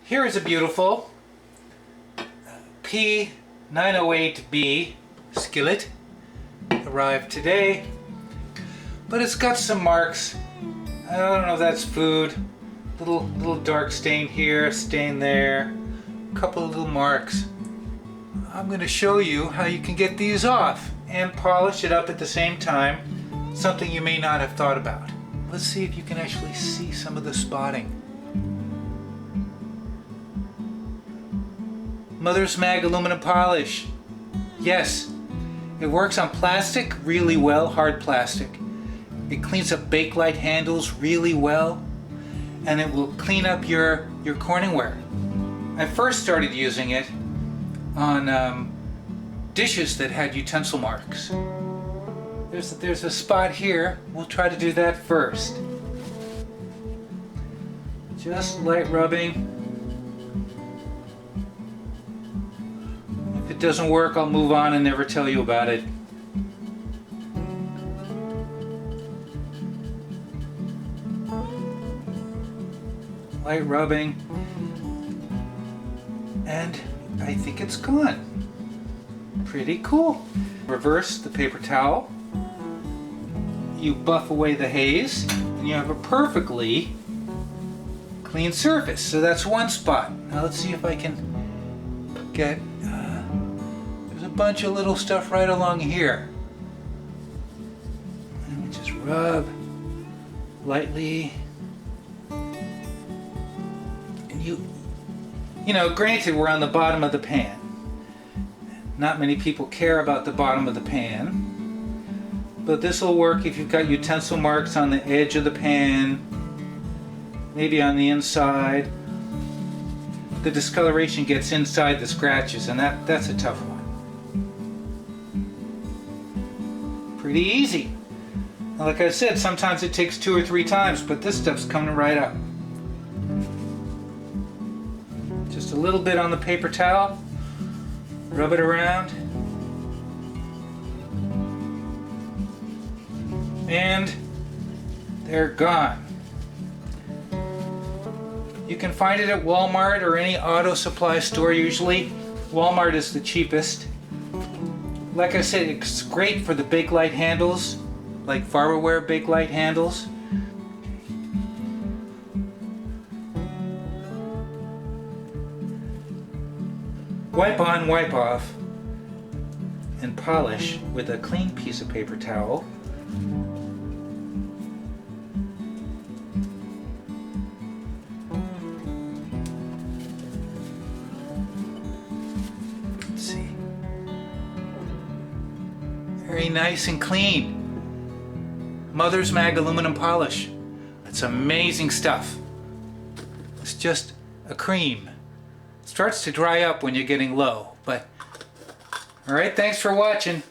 Here is a beautiful P908B skillet. Arrived today, but it's got some marks. I don't know if that's food. Little dark stain here, stain there, a couple of little marks. I'm going to show you how you can get these off and polish it up at the same time, something you may not have thought about. Let's see if you can actually see some of the spotting. Mother's Mag aluminum polish. Yes, it works on plastic really well, hard plastic. It cleans up bakelite handles really well, and it will clean up your CorningWare. I first started using it on dishes that had utensil marks. There's a spot here. We'll try to do that first. Just light rubbing. If it doesn't work, I'll move on and never tell you about it. Light rubbing, and I think it's gone. Pretty cool. Reverse the paper towel. You buff away the haze, and you have a perfectly clean surface. So that's one spot. Now let's see if I can get, there's a bunch of little stuff right along here. Let me just rub lightly. You know, granted, we're on the bottom of the pan. Not many people care about the bottom of the pan, but this will work if you've got utensil marks on the edge of the pan, maybe on the inside. The discoloration gets inside the scratches, and that's a tough one. Pretty easy. Now, like I said, sometimes it takes 2 or 3 times, but this stuff's coming right up. Just a little bit on the paper towel, rub it around, and they're gone. You can find it at Walmart or any auto supply store usually. Walmart is the cheapest. Like I said, it's great for the bakelite handles, like Pyroceram bakelite handles. Wipe on, wipe off, and polish with a clean piece of paper towel. Let's see. Very nice and clean. Mother's Mag aluminum polish. It's amazing stuff. It's just a cream. Starts to dry up when you're getting low, but all right, thanks for watching.